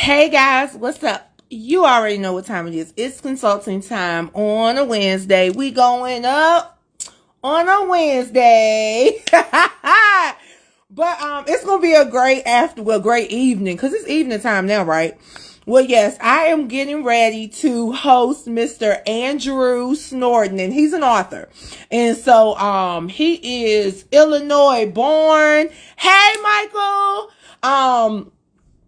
Hey guys, what's up? You already know what time it is. It's consulting time on a Wednesday. We going up on a Wednesday. But it's gonna be a great evening because it's evening time now, right? Well, yes, I am getting ready to host Mr. Andrew Snorton, and he's an author. And so he is Illinois born. Hey Michael.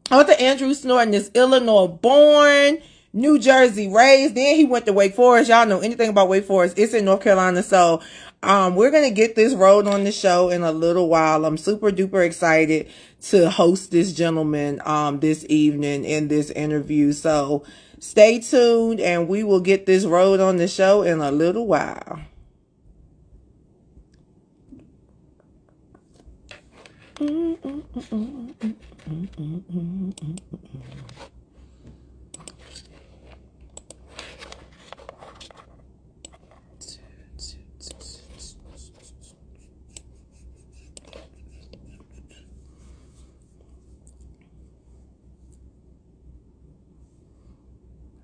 Author Andrew Snorton is Illinois born, New Jersey raised. Then he went to Wake Forest. Y'all know anything about Wake Forest? It's in North Carolina. So, we're gonna get this rolled on the show in a little while. I'm super duper excited to host this gentleman, this evening in this interview. So, stay tuned, and we will get this rolled on the show in a little while.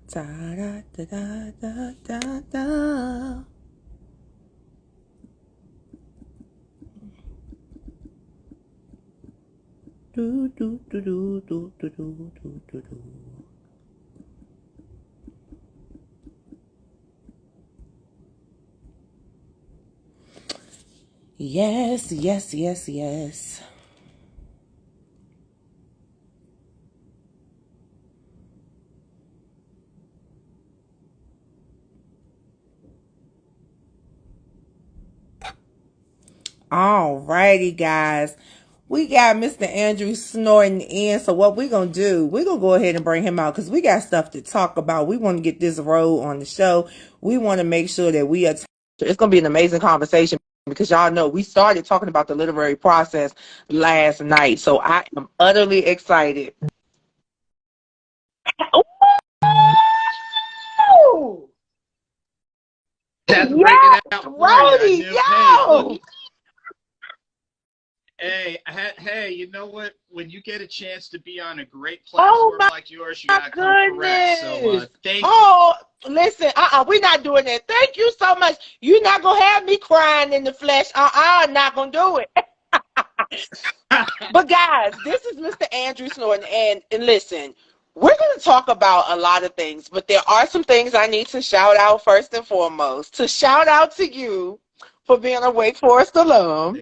Da da da da da da da. Do do do do do do do do do do. Yes, yes, yes, yes. Alrighty, guys. We got Mr. Andrew Snorton in. So what we're going to do, we're going to go ahead and bring him out because we got stuff to talk about. We want to get this roll on the show. We want to make sure that we are. It's going to be an amazing conversation because y'all know we started talking about the literary process last night. So I am utterly excited. Ooh! Had to break it out for Rody, you. yo! Hey, you know what? When you get a chance to be on a great platform like yours, you gotta come correct. So thank you. Oh, listen, we're not doing that. Thank you so much. You're not gonna have me crying in the flesh. Not gonna do it. But guys, this is Mr. Andrew Snorton, and listen, we're gonna talk about a lot of things, but there are some things I need to shout out first and foremost. To shout out to you for being a Wake Forest alum.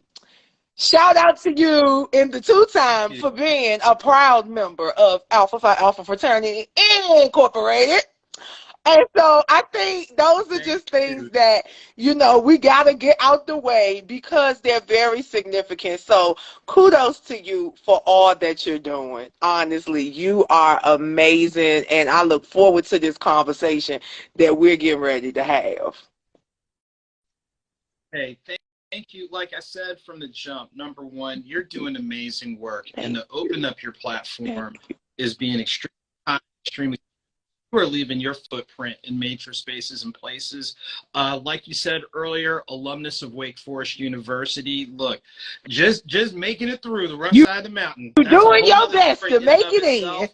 Shout out to you in the two-time for being a proud member of Alpha Phi Alpha Fraternity Incorporated. And so I think those are just things that, we got to get out the way because they're very significant. So kudos to you for all that you're doing. Honestly, you are amazing. And I look forward to this conversation that we're getting ready to have. Hey, thank you. Like I said from the jump, number one, you're doing amazing work. And to open up your platform is being extremely you are leaving your footprint in major spaces and places. Like you said earlier, alumnus of Wake Forest University. Look, just making it through the rough side of the mountain. You're doing your best to make it in.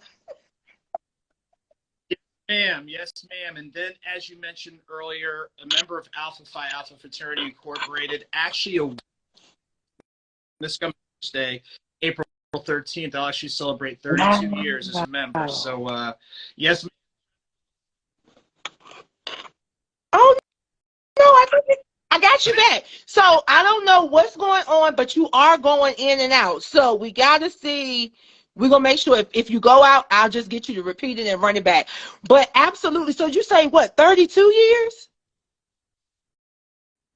Yes, ma'am. And then, as you mentioned earlier, a member of Alpha Phi Alpha Fraternity Incorporated. Actually, this coming Thursday, April 13th, I'll actually celebrate 32 years as a member. So, yes, ma'am. Oh, no, I got you back. So I don't know what's going on, but you are going in and out. So we got to see. We're going to make sure if you go out, I'll just get you to repeat it and run it back. But absolutely. So you say what, 32 years?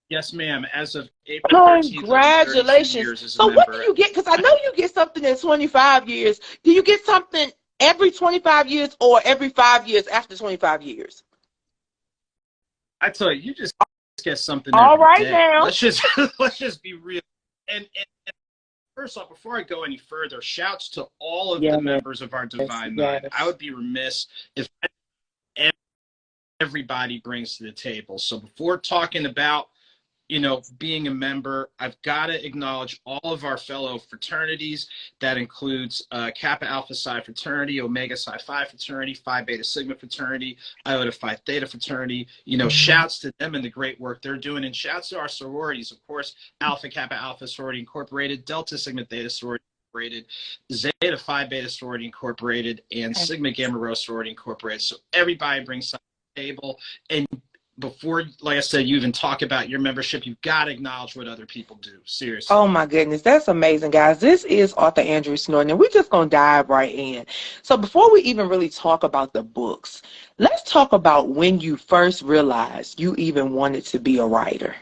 Yes, ma'am. As of April 13th, congratulations. So what do you get? Because I know you get something in 25 years. Do you get something every 25 years or every 5 years after 25 years? I tell you just get something. All right day. now. Let's just be real. And first off, before I go any further, shouts to all of the members of our Divine Nine. I would be remiss if everybody brings to the table. So before talking about, you know, being a member, I've got to acknowledge all of our fellow fraternities. That includes Kappa Alpha Psi fraternity, Omega Psi Phi fraternity, Phi Beta Sigma fraternity, Iota Phi Theta fraternity. You know, shouts to them and the great work they're doing, and shouts to our sororities, of course, Alpha Kappa Alpha Sorority Incorporated, Delta Sigma Theta Sorority Incorporated, Zeta Phi Beta Sorority Incorporated, and Sigma Gamma Rho Sorority Incorporated. So everybody brings something to the table. And before, like I said, you even talk about your membership, you've got to acknowledge what other people do. Seriously. Oh my goodness, that's amazing, guys. This is author Andrew Snorton, and we're just going to dive right in. So before we even really talk about the books, let's talk about when you first realized you even wanted to be a writer.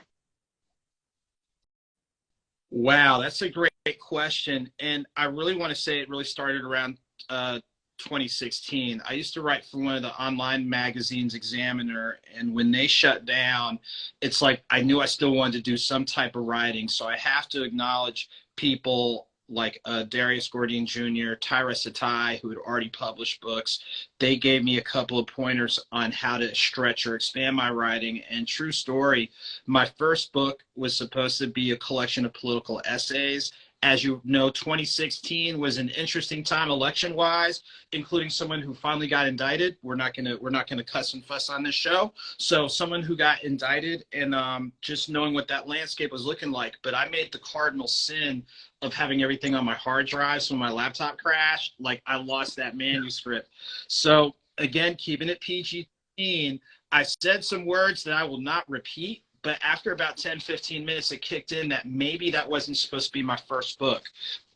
Wow, that's a great question. And I really want to say it really started around 2016. I used to write for one of the online magazines, Examiner, and when they shut down, it's like I knew I still wanted to do some type of writing. So I have to acknowledge people like Darius Gordine Jr., Tyra Satai, who had already published books. They gave me a couple of pointers on how to stretch or expand my writing. And true story, my first book was supposed to be a collection of political essays. As you know, 2016 was an interesting time election-wise, including someone who finally got indicted. We're not gonna cuss and fuss on this show. So someone who got indicted, and just knowing what that landscape was looking like. But I made the cardinal sin of having everything on my hard drive. So when my laptop crashed, like I lost that manuscript. So again, keeping it PG-13, I said some words that I will not repeat. But after about 10, 15 minutes, it kicked in that maybe that wasn't supposed to be my first book.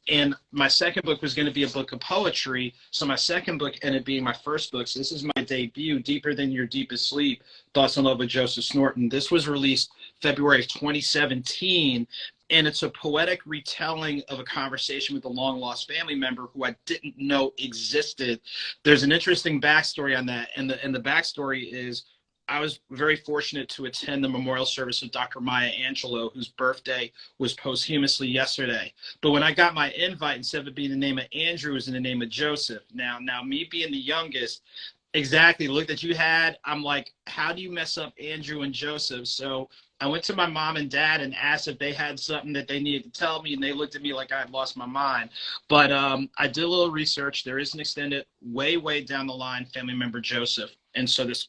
And my second book was going to be a book of poetry. So my second book ended up being my first book. So this is my debut, Deeper Than Your Deepest Sleep, Thoughts on Love with Joseph Snorton. This was released February of 2017. And it's a poetic retelling of a conversation with a long-lost family member who I didn't know existed. There's an interesting backstory on that. And the backstory is, I was very fortunate to attend the memorial service of Dr. Maya Angelou, whose birthday was posthumously yesterday. But when I got my invite, instead of it being the name of Andrew, it was in the name of Joseph. Now me being the youngest, exactly, the look that you had, I'm like, how do you mess up Andrew and Joseph? So I went to my mom and dad and asked if they had something that they needed to tell me, and they looked at me like I had lost my mind. But I did a little research. There is an extended, way down the line family member, Joseph. And so this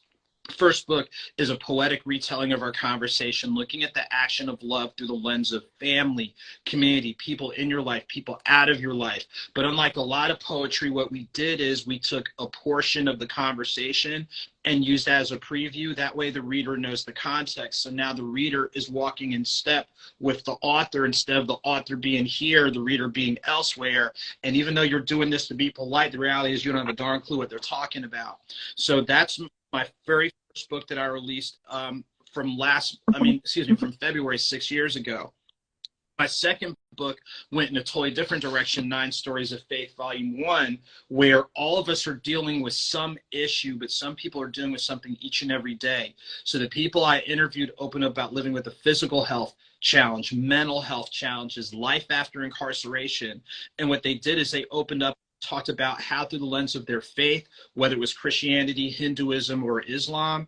first book is a poetic retelling of our conversation, looking at the action of love through the lens of family, community, people in your life, people out of your life. But unlike a lot of poetry, what we did is we took a portion of the conversation and used that as a preview. That way the reader knows the context. So now the reader is walking in step with the author, instead of the author being here, the reader being elsewhere. And even though you're doing this to be polite, the reality is you don't have a darn clue what they're talking about. So that's my very first book that I released from February 6 years ago. My second book went in a totally different direction, 9 Stories of Faith, Volume 1, where all of us are dealing with some issue, but some people are dealing with something each and every day. So the people I interviewed opened up about living with a physical health challenge, mental health challenges, life after incarceration. And what they did is they opened up, talked about how through the lens of their faith, whether it was Christianity, Hinduism, or Islam,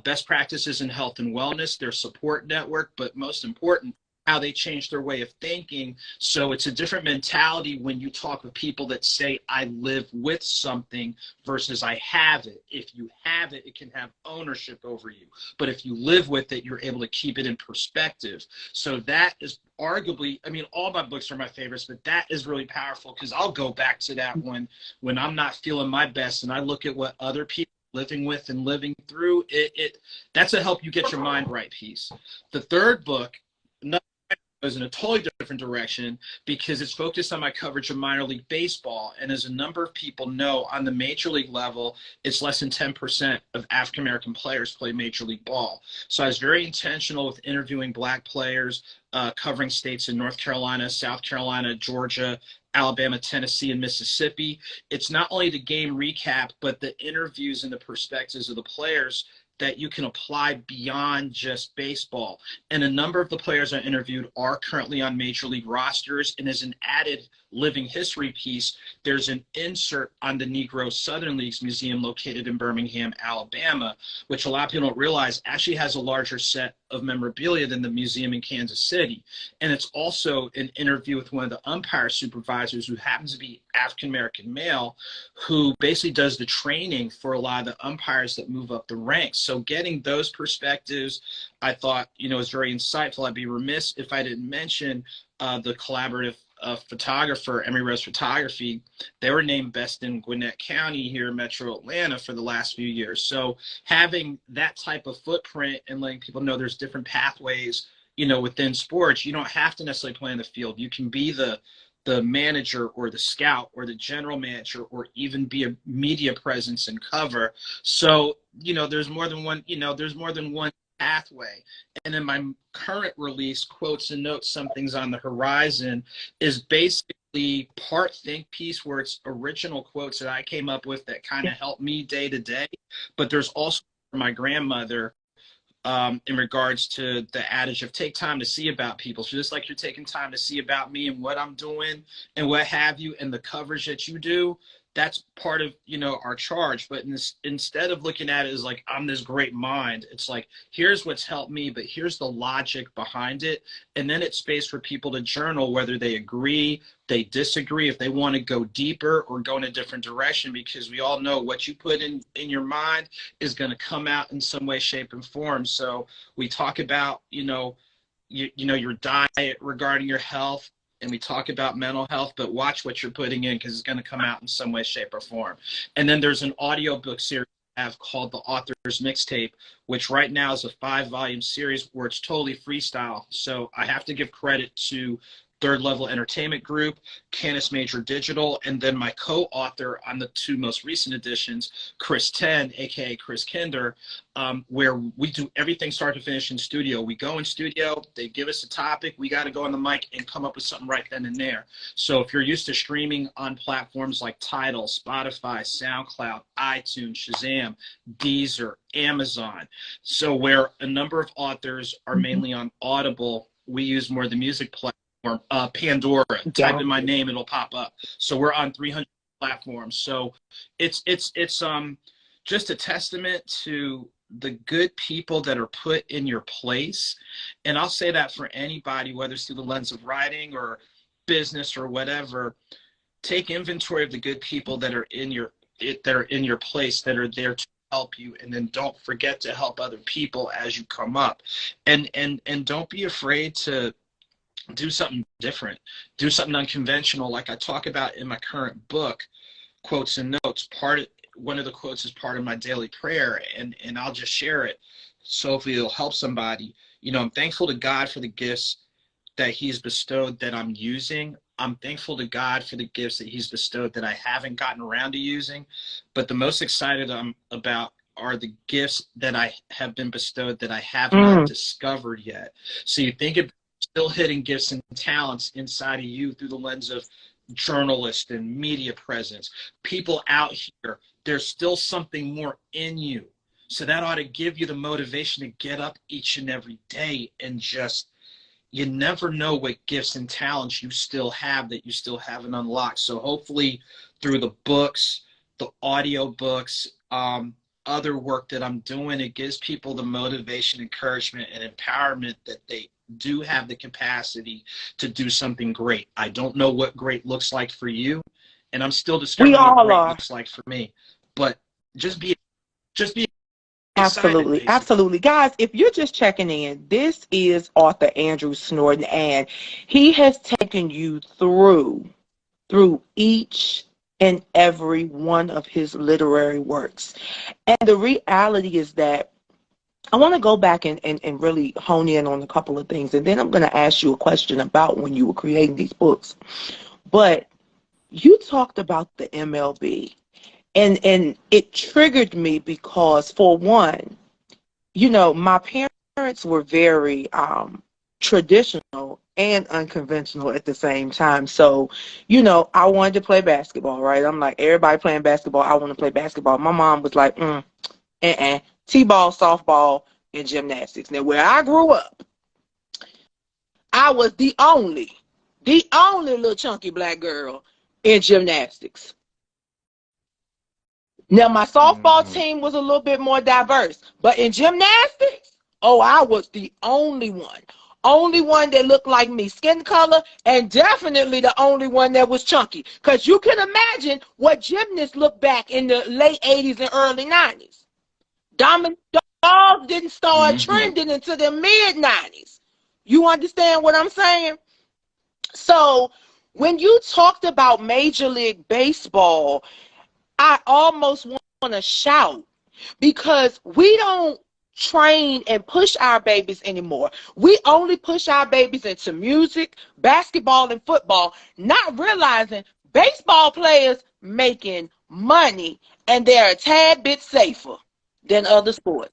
best practices in health and wellness, their support network, but most important, how they changed their way of thinking. So it's a different mentality when you talk with people that say, I live with something versus I have it. If you have it, it can have ownership over you. But if you live with it, you're able to keep it in perspective. So that is arguably, I mean, all my books are my favorites, but that is really powerful because I'll go back to that one when I'm not feeling my best and I look at what other people are living with and living through. That's a help you get your mind right piece. The third book goes in a totally different direction because it's focused on my coverage of minor league baseball. And as a number of people know, on the major league level, it's less than 10% of African-American players play major league ball. So I was very intentional with interviewing Black players, covering states in North Carolina, South Carolina, Georgia, Alabama, Tennessee, and Mississippi. It's not only the game recap, but the interviews and the perspectives of the players that you can apply beyond just baseball. And a number of the players I interviewed are currently on major league rosters. And as an added living history piece, there's an insert on the Negro Southern Leagues Museum located in Birmingham, Alabama, which a lot of people don't realize actually has a larger set of memorabilia than the museum in Kansas City. And it's also an interview with one of the umpire supervisors who happens to be African-American male, who basically does the training for a lot of the umpires that move up the ranks. So getting those perspectives, I thought, is very insightful. I'd be remiss if I didn't mention the collaborative photographer, Emery Rose Photography. They were named best in Gwinnett County here in Metro Atlanta for the last few years. So having that type of footprint and letting people know there's different pathways, within sports, you don't have to necessarily play in the field. You can be the manager or the scout or the general manager or even be a media presence and cover. So, there's more than one pathway. And in my current release, Quotes and Notes, Something's on the Horizon, is basically part think piece where it's original quotes that I came up with that kind of help me day to day. But there's also my grandmother, in regards to the adage of take time to see about people. So just like you're taking time to see about me and what I'm doing and what have you, and the coverage that you do, that's part of, our charge. But instead of looking at it as like, I'm this great mind, it's like, here's what's helped me, but here's the logic behind it. And then it's space for people to journal, whether they agree, they disagree, if they want to go deeper or go in a different direction, because we all know what you put in your mind is going to come out in some way, shape, and form. So we talk about, your diet regarding your health, and we talk about mental health, but watch what you're putting in, because it's going to come out in some way, shape, or form. And then there's an audiobook series I have called The Author's Mixtape, which right now is a 5-volume series where it's totally freestyle. So I have to give credit to Third Level Entertainment Group, Canis Major Digital, and then my co-author on the 2 most recent editions, Chris Ten, aka Chris Kinder, where we do everything start to finish in studio. We go in studio, they give us a topic, we got to go on the mic and come up with something right then and there. So if you're used to streaming on platforms like Tidal, Spotify, SoundCloud, iTunes, Shazam, Deezer, Amazon, so where a number of authors are mainly on Audible, we use more of the music platform. Pandora, type in my name, it'll pop up. So we're on 300 platforms. So it's just a testament to the good people that are put in your place. And I'll say that for anybody, whether it's through the lens of writing or business or whatever, take inventory of the good people that are in your place, that are there to help you, and then don't forget to help other people as you come up. And don't be afraid to do something different, do something unconventional. Like I talk about in my current book, Quotes and Notes, one of the quotes is part of my daily prayer, and I'll just share it. So if it'll help somebody, I'm thankful to God for the gifts that he's bestowed that I'm using. I'm thankful to God for the gifts that he's bestowed that I haven't gotten around to using. But the most excited I'm about are the gifts that I have been bestowed that I have not discovered yet. So you think about still hidden gifts and talents inside of you through the lens of journalist and media presence. People out here, there's still something more in you. So that ought to give you the motivation to get up each and every day and just, you never know what gifts and talents you still have that you still haven't unlocked. So hopefully through the books, the audio books, other work that I'm doing, it gives people the motivation, encouragement, and empowerment that they do have the capacity to do something great. I don't know what great looks like for you, and I'm still discovering what great looks like for me. But just be Absolutely. excited, Absolutely. Guys, if you're just checking in, this is author Andrew Snorton, and he has taken you through each and every one of his literary works. And the reality is that I want to go back and really hone in on a couple of things, and then I'm going to ask you a question about when you were creating these books. But you talked about the MLB, and it triggered me because, for one, my parents were very traditional and unconventional at the same time. So, I wanted to play basketball, right? I'm like, everybody playing basketball, I want to play basketball. My mom was like, T-ball, softball, and gymnastics. Now, where I grew up, I was the only little chunky black girl in gymnastics. Now, my softball team was a little bit more diverse, but in gymnastics, oh, I was the only one. Only one that looked like me, skin color, and definitely the only one that was chunky. Because you can imagine what gymnasts looked back in the late 80s and early 90s. Dominic Dolls didn't start trending until the mid-90s. You understand what I'm saying? So when you talked about Major League Baseball, I almost want to shout because we don't train and push our babies anymore. We only push our babies into music, basketball, and football, not realizing baseball players making money and they're a tad bit safer than other sports.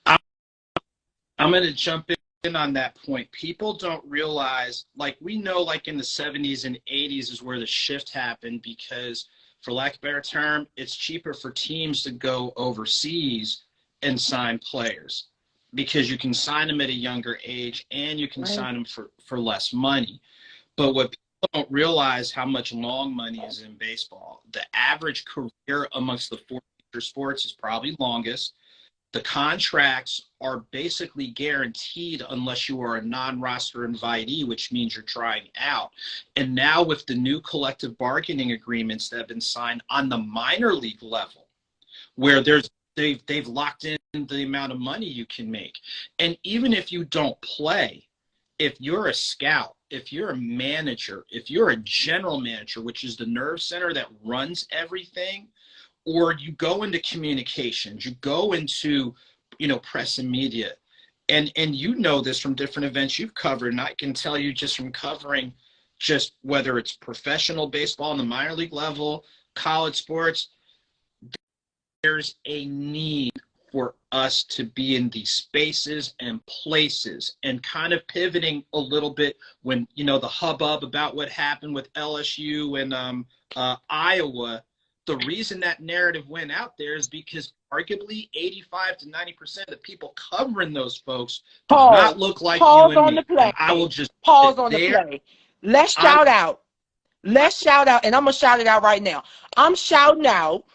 I'm going to jump in on that point. People don't realize, like we know, like in the 70s and 80s is where the shift happened because, for lack of a better term, it's cheaper for teams to go overseas and sign players because you can sign them at a younger age and you can sign them for less money. But what people don't realize how much long money is in baseball. The average career amongst the four major sports is probably longest. The contracts are basically guaranteed unless you are a non-roster invitee, which means you're trying out. And now with the new collective bargaining agreements that have been signed on the minor league level, where they've locked in the amount of money you can make. And even if you don't play, if you're a scout, if you're a manager, if you're a general manager, which is the nerve center that runs everything, or you go into communications, you go into, press and media, and you know this from different events you've covered, and I can tell you just from covering just whether it's professional baseball on the minor league level, college sports, there's a need for us to be in these spaces and places, and kind of pivoting a little bit when, the hubbub about what happened with LSU and Iowa. The reason that narrative went out there is because arguably 85 to 90% of the people covering those folks do not look like you and me. And I will just pause on the play. Let's shout out. Let's shout out, and I'm going to shout it out right now. I'm shouting out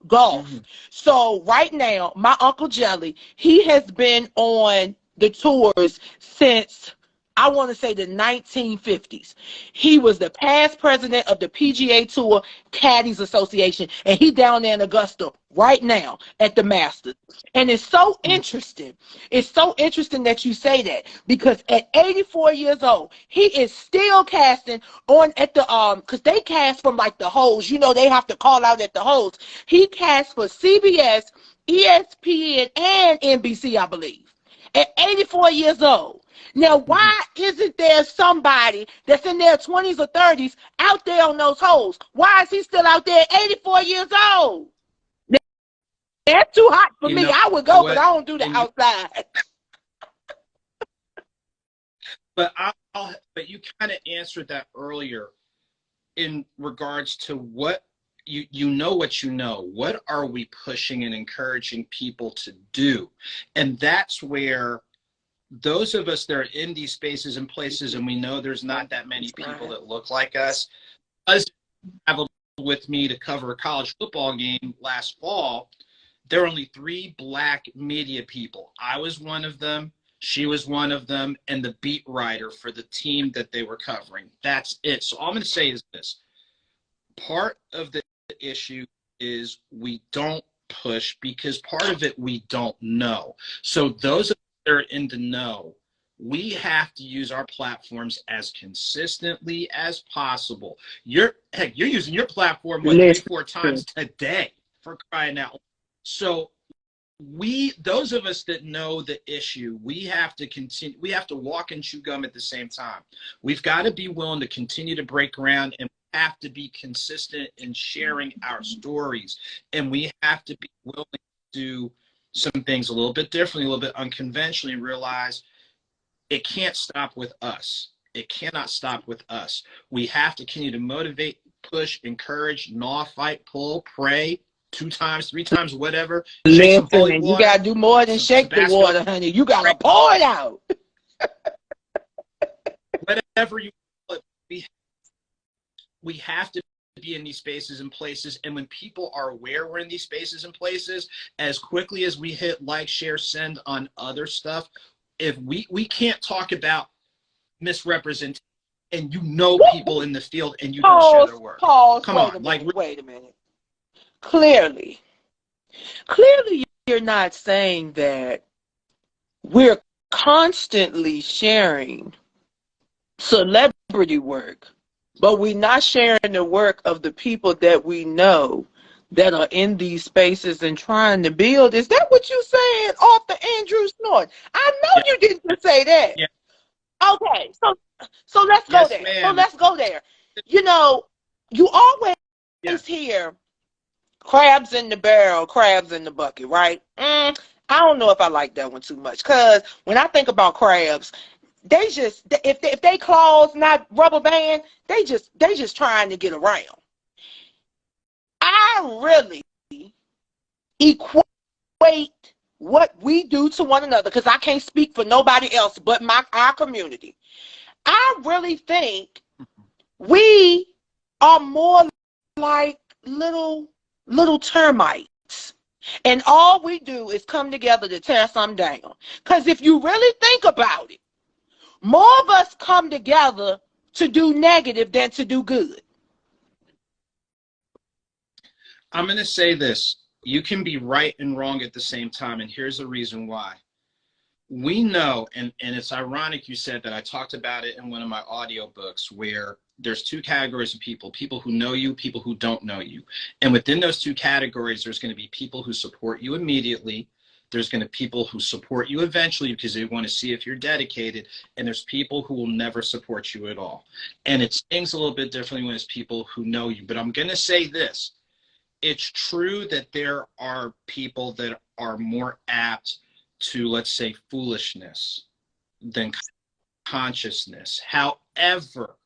golf. So right now, my Uncle Jelly, he has been on the tours since, I want to say, the 1950s. He was the past president of the PGA Tour Caddies Association, and he down there in Augusta right now at the Masters. And it's so interesting. It's so interesting that you say that, because at 84 years old, he is still casting on at the because they cast from like the holes. They have to call out at the holes. He cast for CBS, ESPN, and NBC, I believe, at 84 years old. Now, why isn't there somebody that's in their 20s or 30s out there on those holes? Why is he still out there at 84 years old? That's too hot for me. I would go, but I don't do the outside. But you kind of answered that earlier in regards to what you know what you know. What are we pushing and encouraging people to do? And that's where those of us that are in these spaces and places, and we know there's not that many people that look like us traveled with me to cover a college football game last fall. There were only 3 black media people. I was one of them, she was one of them, and the beat writer for the team that they were covering. That's it. So all I'm going to say is this. Part of the issue is we don't push because part of it we don't know. So those that are in the know, we have to use our platforms as consistently as possible. You're using your platform 3-4 times a day, for crying out loud. So those of us that know the issue, we have to continue. We have to walk and chew gum at the same time. We've got to be willing to continue to break ground, and we have to be consistent in sharing our stories. And we have to be willing to do some things a little bit differently, a little bit unconventionally, and realize it can't stop with us. It cannot stop with us. We have to continue to motivate, push, encourage, gnaw, fight, pull, pray, 2 times, 3 times, whatever. Shake some holy Listen, you water, gotta do more than some shake the Tabasco, water, honey. You gotta pour it out. whatever you want. We have to be in these spaces and places, and when people are aware we're in these spaces and places, as quickly as we hit like, share, send on other stuff, if we can't talk about misrepresentation, and you know people in the field and you don't share their work. Pause. Come Wait on, a like minute. Wait a minute. Clearly, you're not saying that we're constantly sharing celebrity work, but we're not sharing the work of the people that we know that are in these spaces and trying to build. Is that what you're saying off the Andrew Snort? I know yeah, you didn't just say that. yeah. Okay, so let's go Yes, there. ma'am. You know, you always Yeah. hear crabs in the barrel, crabs in the bucket, right? I don't know if I like that one too much, because when I think about crabs, they just, if they claws not rubber band, they just trying to get around. I really equate what we do to one another, because I can't speak for nobody else but our community. I really think we are more like little termites, and all we do is come together to tear something down. Because if you really think about it, more of us come together to do negative than to do good. I'm going to say this. You can be right and wrong at the same time, and here's the reason why. We know, and it's ironic you said that. I talked about it in one of my audiobooks, where there's 2 categories of people who know you, people who don't know you. And within those 2 categories, there's going to be people who support you immediately. There's going to be people who support you eventually because they want to see if you're dedicated. And there's people who will never support you at all. And it stings a little bit differently when it's people who know you. But I'm going to say this. It's true that there are people that are more apt to, let's say, foolishness than consciousness. However,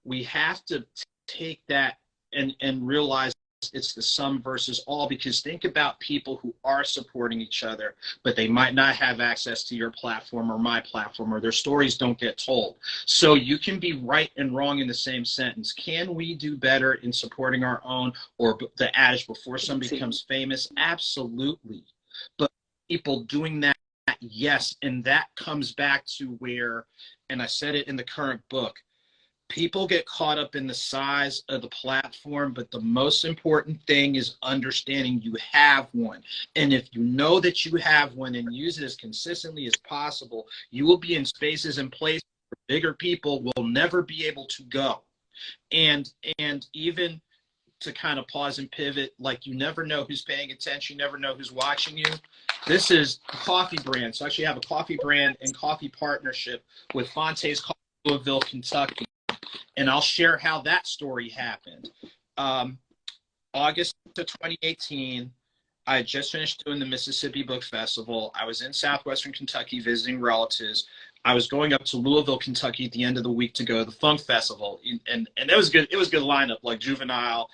we have to take that and realize it's the sum versus all, because think about people who are supporting each other, but they might not have access to your platform or my platform, or their stories don't get told. So you can be right and wrong in the same sentence. Can we do better in supporting our own, or the adage, before somebody becomes famous? Absolutely. But people doing that, yes. And that comes back to where, and I said it in the current book, people get caught up in the size of the platform, but the most important thing is understanding you have one. And if you know that you have one and use it as consistently as possible, you will be in spaces and places where bigger people will never be able to go. And even to kind of pause and pivot, like, you never know who's paying attention, you never know who's watching you. This is a coffee brand. So I actually have a coffee brand and coffee partnership with Fonte's Coffee, Louisville, Kentucky. And I'll share how that story happened. August of 2018, I had just finished doing the Mississippi Book Festival. I was in southwestern Kentucky visiting relatives. I was going up to Louisville, Kentucky at the end of the week to go to the Funk Festival. And it was good. It was a good lineup, like Juvenile,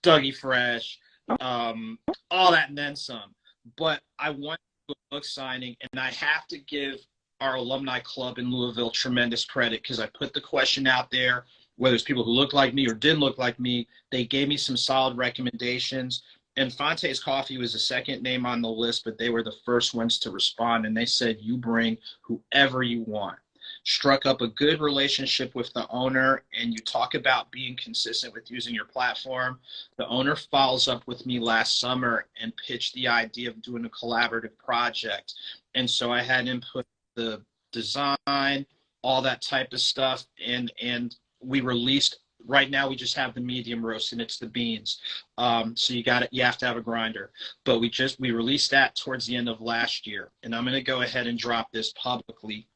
Dougie Fresh, all that and then some. But I went to a book signing, and I have to give our alumni club in Louisville tremendous credit, because I put the question out there, whether it's people who looked like me or didn't look like me. They gave me some solid recommendations. And Fonte's Coffee was the second name on the list, but they were the first ones to respond. And they said, you bring whoever you want. Struck up a good relationship with the owner, and you talk about being consistent with using your platform. The owner follows up with me last summer and pitched the idea of doing a collaborative project. And so I had input the design, all that type of stuff, and we released. Right now we just have the medium roast, and it's the beans. So you have to have a grinder. But we released that towards the end of last year, and I'm going to go ahead and drop this publicly.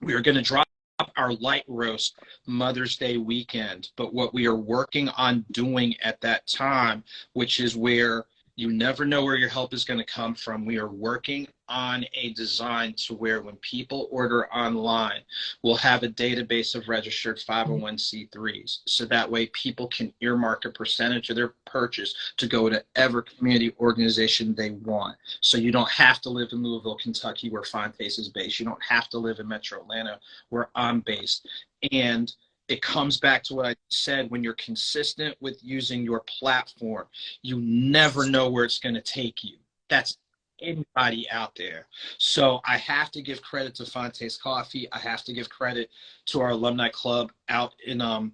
We are going to drop our light roast Mother's Day weekend, but what we are working on doing at that time, which is where You never know where your help is going to come from. We are working on a design to where when people order online, we'll have a database of registered 501c3s. So that way people can earmark a percentage of their purchase to go to every community organization they want. So you don't have to live in Louisville, Kentucky, where Fontace is based. You don't have to live in Metro Atlanta, where I'm based. And it comes back to what I said, when you're consistent with using your platform, you never know where it's going to take you. That's anybody out there. So I have to give credit to Fonta's Coffee. I have to give credit to our alumni club out in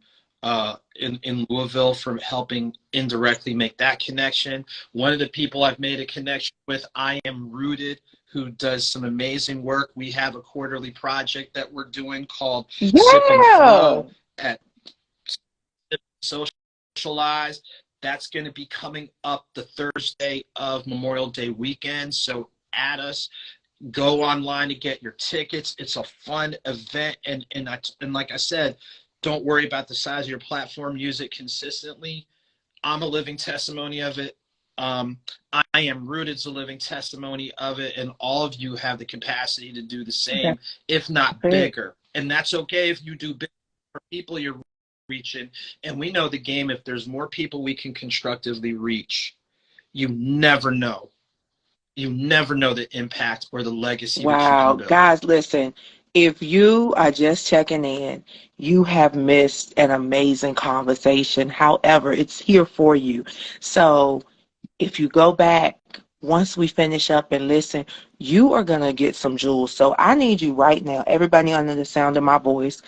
Louisville for helping indirectly make that connection. One of the people I've made a connection with, I Am Rooted, who does some amazing work. We have a quarterly project that we're doing called Sip and Flow at Socialize. That's going to be coming up the Thursday of Memorial Day weekend. So add us, go online to get your tickets. It's a fun event. And like I said, don't worry about the size of your platform. Use it consistently. I'm a living testimony of it. I Am Rooted's a living testimony of it. And all of you have the capacity to do the same, if not bigger. And that's okay if you do bigger for people you're reaching. And we know the game. If there's more people we can constructively reach, you never know. You never know the impact or the legacy that you can build. Guys, listen. If you are just checking in, you have missed an amazing conversation. However, it's here for you. So if you go back, once we finish up and listen, you are going to get some jewels. So I need you right now, everybody under the sound of my voice,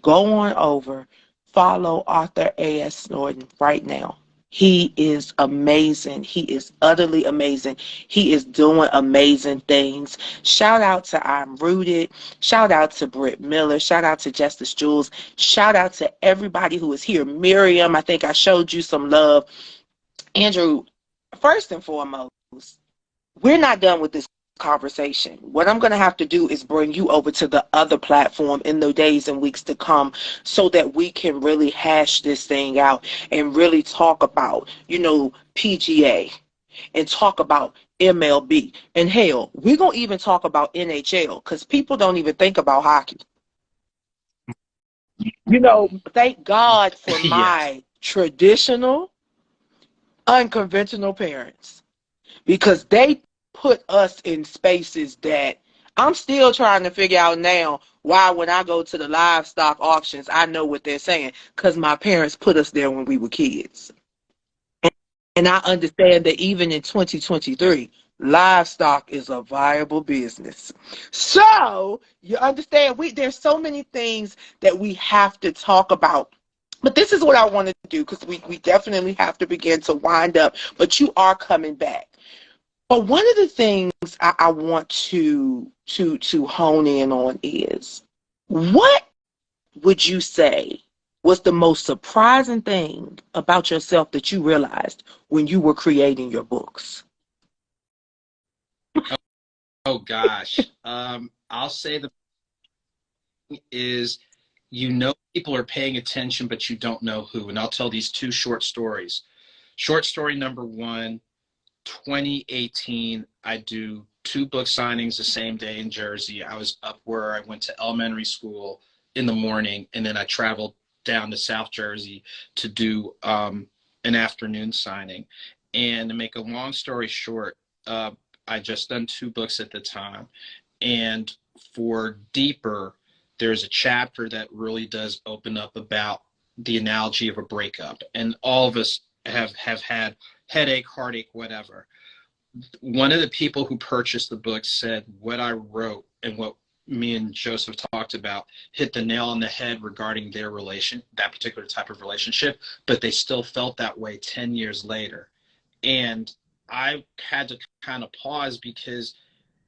go on over, follow Author A.S. Norton right now. He is amazing. He is utterly amazing. He is doing amazing things. Shout out to I'm Rooted. Shout out to Britt Miller. Shout out to Justice Jules. Shout out to everybody who is here. Miriam, I think I showed you some love. Andrew, first and foremost, we're not done with this conversation. What I'm going to have to do is bring you over to the other platform in the days and weeks to come so that we can really hash this thing out and really talk about, PGA and talk about MLB. And hell, we're going to even talk about NHL because people don't even think about hockey. Thank God for my traditional, unconventional parents, because they put us in spaces that I'm still trying to figure out now why when I go to the livestock auctions, I know what they're saying, because my parents put us there when we were kids. And I understand that even in 2023, livestock is a viable business. So you understand, there's so many things that we have to talk about. But this is what I want to do, because we definitely have to begin to wind up. But you are coming back. But one of the things I want to hone in on is, what would you say was the most surprising thing about yourself that you realized when you were creating your books? Oh gosh. I'll say the thing is, people are paying attention, but you don't know who. And I'll tell these two short stories. Short story number one, 2018, I do 2 book signings the same day in Jersey. I was up where I went to elementary school in the morning, and then I traveled down to South Jersey to do an afternoon signing. And to make a long story short, I just done 2 books at the time. And for Deeper, there's a chapter that really does open up about the analogy of a breakup. And all of us have had headache, heartache, whatever. One of the people who purchased the book said what I wrote and what me and Joseph talked about hit the nail on the head regarding their that particular type of relationship, but they still felt that way 10 years later. And I had to kind of pause, because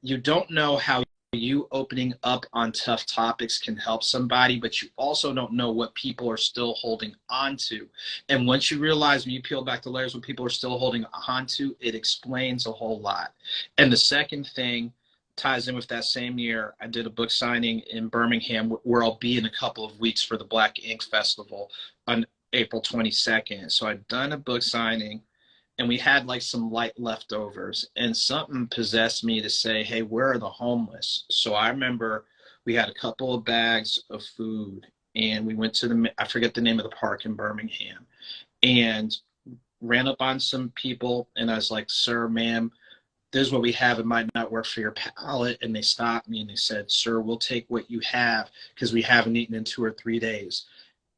you don't know how you opening up on tough topics can help somebody, but you also don't know what people are still holding on to. And once you realize, when you peel back the layers, what people are still holding on to, it explains a whole lot. And the second thing ties in with that same year. I did a book signing in Birmingham, where I'll be in a couple of weeks for the Black Ink Festival on April 22nd. So I'd done a book signing, and we had like some light leftovers, and something possessed me to say, hey, where are the homeless? So I remember we had a couple of bags of food, and we went to I forget the name of the park in Birmingham, and ran up on some people, and I was like, sir, ma'am, this is what we have. It might not work for your palate. And they stopped me and they said, sir, we'll take what you have because we haven't eaten in 2 or 3 days.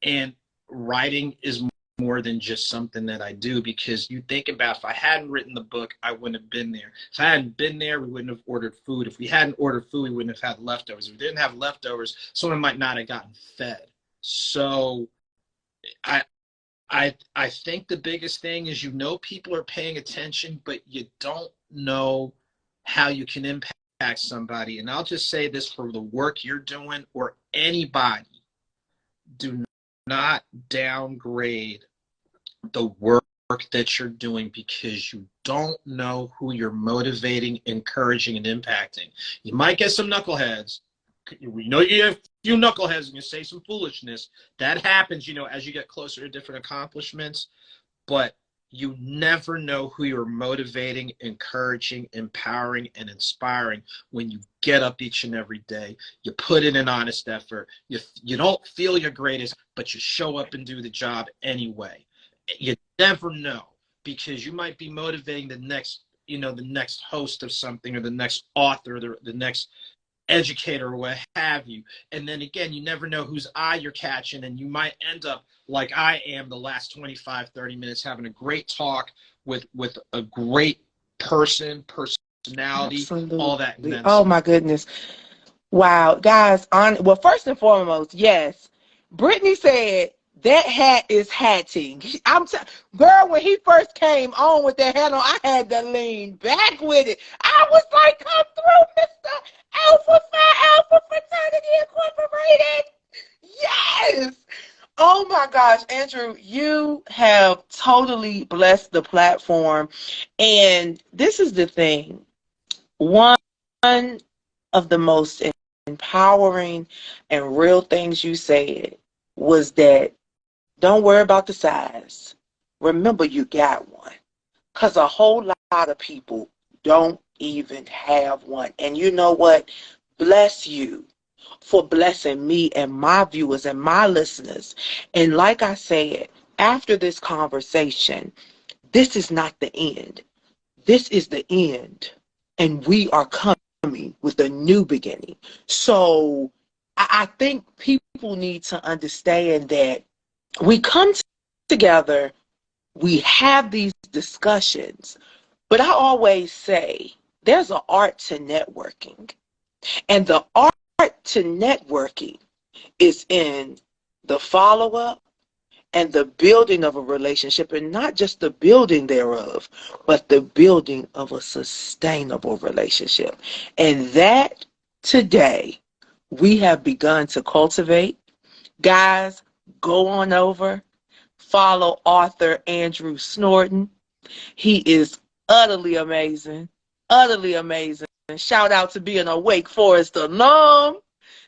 And writing is more than just something that I do, because you think about, if I hadn't written the book, I wouldn't have been there. If I hadn't been there, we wouldn't have ordered food. If we hadn't ordered food, we wouldn't have had leftovers. If we didn't have leftovers, someone might not have gotten fed. So I think the biggest thing is, people are paying attention, but you don't know how you can impact somebody. And I'll just say this for the work you're doing, or anybody, do not downgrade the work that you're doing, because you don't know who you're motivating, encouraging, and impacting. You might get some knuckleheads. We know you have a few knuckleheads and you say some foolishness. That happens, as you get closer to different accomplishments. But you never know who you're motivating, encouraging, empowering, and inspiring when you get up each and every day. You put in an honest effort. You don't feel your greatest, but you show up and do the job anyway. You never know, because you might be motivating the next host of something, or the next author, the next educator, or what have you. And then again, you never know whose eye you're catching, and you might end up like I am the last 25-30 minutes, having a great talk with a great personality. Absolutely. All that. Oh my goodness. Wow, guys. Well, first and foremost, yes, Brittany said that hat is hatting. Girl, when he first came on with that hat on, I had to lean back with it. I was like, come through, Mr. Alpha Phi Alpha Fraternity Incorporated. Yes. Oh my gosh, Andrew, you have totally blessed the platform. And this is the thing. One of the most empowering and real things you said was that don't worry about the size. Remember, you got one. Because a whole lot of people don't even have one. And you know what? Bless you for blessing me and my viewers and my listeners. And like I said, after this conversation, this is not the end. This is the end. And we are coming with a new beginning. So I think people need to understand that we come together, we have these discussions, but I always say there's an art to networking. And the art to networking is in the follow-up and the building of a relationship, and not just the building thereof, but the building of a sustainable relationship. And that today we have begun to cultivate. Guys, go on over, follow author Andrew Snorton. He is utterly amazing, utterly amazing. Shout out to being a Wake Forest alum.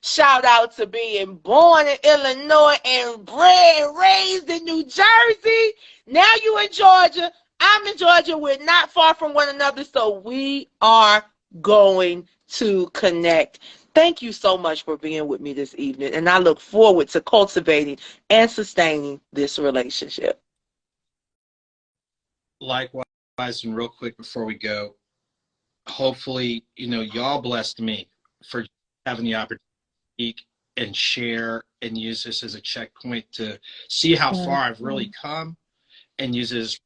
Shout out to being born in Illinois and bred and raised in New Jersey. Now you in Georgia. I'm in Georgia. We're not far from one another, so we are going to connect. Thank you so much for being with me this evening, and I look forward to cultivating and sustaining this relationship. Likewise, and real quick before we go, hopefully, y'all blessed me for having the opportunity to speak and share and use this as a checkpoint to see how far I've really come and use this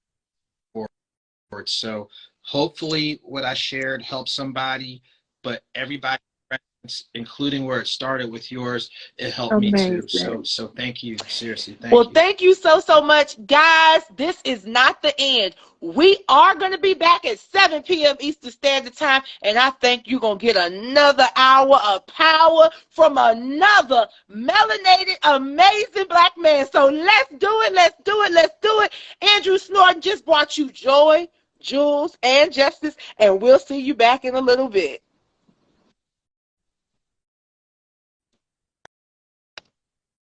forward. So hopefully what I shared helped somebody, but everybody, including where it started with yours, it helped me too. So thank you. Seriously, thank you. Well, thank you so much. Guys, this is not the end. We are going to be back at 7 p.m. Eastern Standard Time, and I think you're going to get another hour of power from another melanated, amazing black man. So let's do it, let's do it, let's do it. Andrew Snorton just brought you joy, jewels, and justice, and we'll see you back in a little bit.